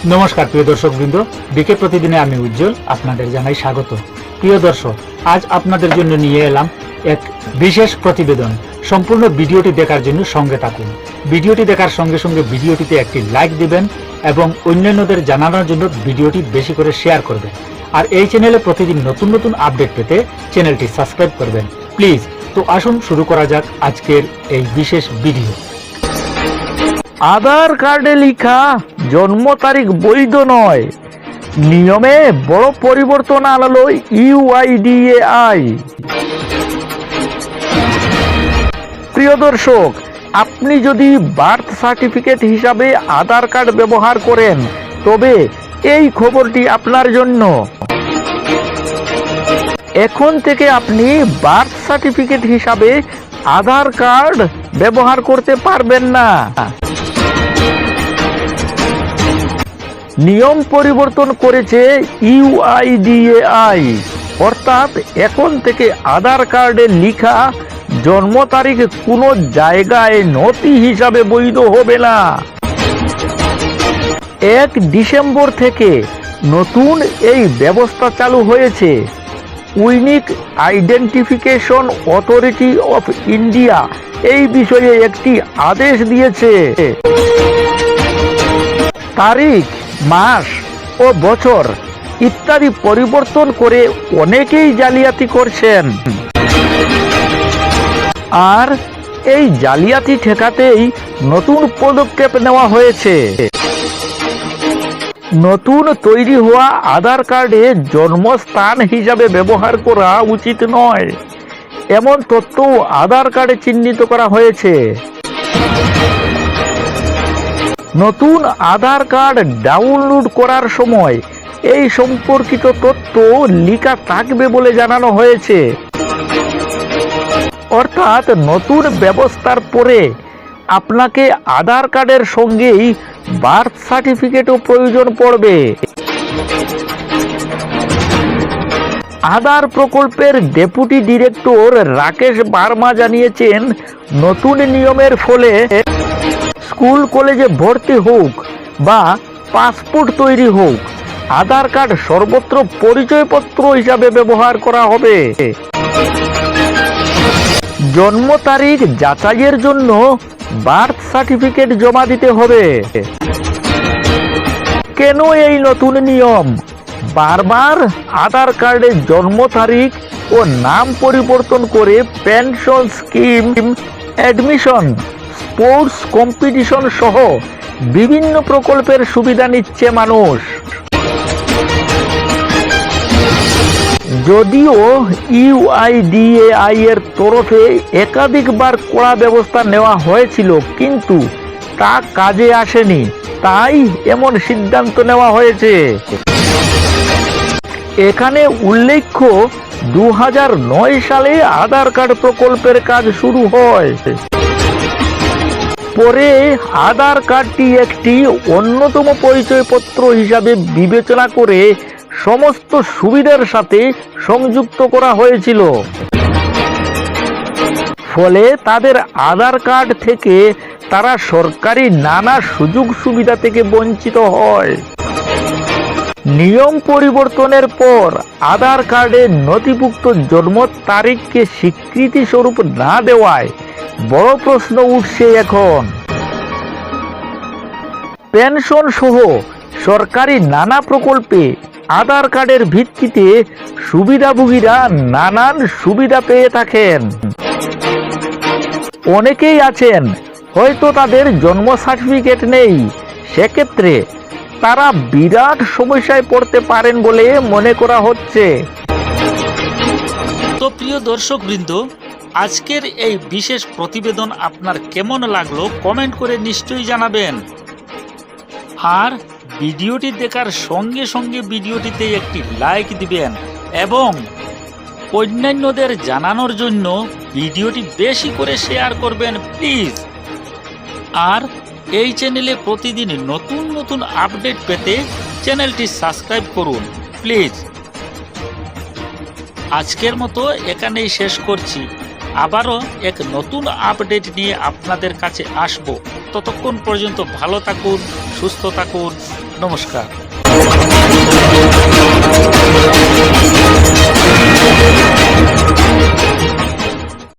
নমস্কার প্রিয় দর্শকবৃন্দ, বিকে প্রতিদিনে আমি উজ্জ্বল আপনাদের জানাই স্বাগত। প্রিয় দর্শক, আজ আপনাদের জন্য নিয়ে এলাম এক বিশেষ প্রতিবেদন। সম্পূর্ণ ভিডিওটি দেখার জন্য সঙ্গে থাকুন। ভিডিওটি দেখার সঙ্গে সঙ্গে ভিডিওটিতে একটি লাইক দিবেন এবং অন্যান্যদের জানানোর জন্য ভিডিওটি বেশি করে শেয়ার করবেন। আর এই চ্যানেলে প্রতিদিন নতুন নতুন আপডেট পেতে চ্যানেলটি সাবস্ক্রাইব করবেন প্লিজ। তো আসুন শুরু করা যাক আজকের এই বিশেষ ভিডিও। আধার কার্ডে লেখা জন্ম তারিখ বৈধ নয়, নিয়মে বড় পরিবর্তন আনলো ইউআইডিএআই। প্রিয় দর্শক, আপনি যদি বার্থ সার্টিফিকেট হিসাবে আধার কার্ড ব্যবহার করেন তবে এই খবরটি আপনার জন্য। এখন থেকে আপনি বার্থ সার্টিফিকেট হিসাবে আধার কার্ড ব্যবহার করতে পারবেন না। নিয়ম পরিবর্তন করেছে ইউআইডিএআই, অর্থাৎ এখন থেকে আধার কার্ডে লেখা জন্ম তারিখ কোনো জায়গায় নথি হিসাবে বৈধ হবে না। 1 ডিসেম্বর থেকে নতুন এই ব্যবস্থা চালু হয়েছে। Unique identification authority of India এই বিষয়ে একটি আদেশ দিয়েছে। তারিখ, মাস ও বছর ইত্যাদি পরিবর্তন করে অনেকেই জালিয়াতি করছেন, আর এই জালিয়াতি ঠেকাতেই নতুন পদক্ষেপ নেওয়া হয়েছে। নতুন তৈরি হওয়া আধার কার্ডে জন্মস্থান হিসাবে ব্যবহার করা উচিত নয়, এমন তথ্য আধার কার্ডে চিহ্নিত করা হয়েছে। নতুন আধার কার্ড ডাউনলোড করার সময় এই সম্পর্কিত তথ্য লেখা থাকবে বলে জানানো হয়েছে। অর্থাৎ নতুন ব্যবস্থার পরে আপনাকে আধার কার্ডের সঙ্গেই বার্থ সার্টিফিকেটও প্রয়োজন পড়বে। আধার প্রকল্পের ডেপুটি ডিরেক্টর রাকেশ বার্মা জানিয়েছেন, নতুন নিয়মের ফলে স্কুল কলেজে ভর্তি হোক বা পাসপোর্ট তৈরি হোক, আধার কার্ড সর্বত্র পরিচয়পত্র হিসাবে ব্যবহার করা হবে। জন্ম তারিখ যাচাইয়ের জন্য বার্থ সার্টিফিকেট জমা দিতে হবে। কেন এই নতুন নিয়ম? বারবার আধার কার্ডে জন্ম তারিখ ও নাম পরিবর্তন করে pension scheme, admission, sports competition সহ বিভিন্ন প্রকল্পের সুবিধা নিচ্ছে মানুষ। যদিও ইউআইডিএআই এর তরফে একাধিকবার কড়া ব্যবস্থা নেওয়া হয়েছিল, কিন্তু তা কাজে আসেনি, তাই এমন সিদ্ধান্ত নেওয়া হয়েছে। এখানে উল্লেখ্য, 2009 সালে আধার কার্ড প্রকল্পের কাজ শুরু হয়। পরে আধার কার্ডটি একটি অন্যতম পরিচয়পত্র হিসাবে বিবেচনা করে সমস্ত সুবিধার সাথে সংযুক্ত করা হয়েছিল। ফলে তাদের আধার কার্ড থেকে তারা সরকারি নানা সুযোগ সুবিধা থেকে বঞ্চিত হয়। নিয়ম পরিবর্তনের পর আধার কার্ডে নথিভুক্ত জন্ম তারিখকে স্বীকৃতি স্বরূপ না দেওয়ায় বড় প্রশ্ন উঠছে এখন। পেনশন সহ সরকারি নানা প্রকল্পে আধার কার্ডের ভিত্তিতে সুবিধাভোগীরা নানান সুবিধা পেয়ে থাকেন। অনেকেই আছেন হয়তো তাদের জন্ম সার্টিফিকেট নেই, সেক্ষেত্রে তারা বিরাট সমস্যায় পড়তে পারেন বলে মনে করা হচ্ছে। তো প্রিয় দর্শকবৃন্দ, আজকের এই বিশেষ প্রতিবেদন আপনার কেমন লাগলো কমেন্ট করে নিশ্চয়ই জানাবেন। আর ভিডিওটি দেখার সঙ্গে সঙ্গে ভিডিওটিতে একটি লাইক দিবেন এবং অন্যান্যদের জানানোর জন্য ভিডিওটি বেশি করে শেয়ার করবেন প্লিজ। আর এই চ্যানেলে প্রতিদিন নতুন নতুন আপডেট পেতে চ্যানেলটি সাবস্ক্রাইব করুন প্লিজ। আজকের মতো এখানেই শেষ করছি। আবারও এক নতুন আপডেট নিয়ে আপনাদের কাছে আসব। ততক্ষণ পর্যন্ত ভালো থাকুন, সুস্থ থাকুন। নমস্কার।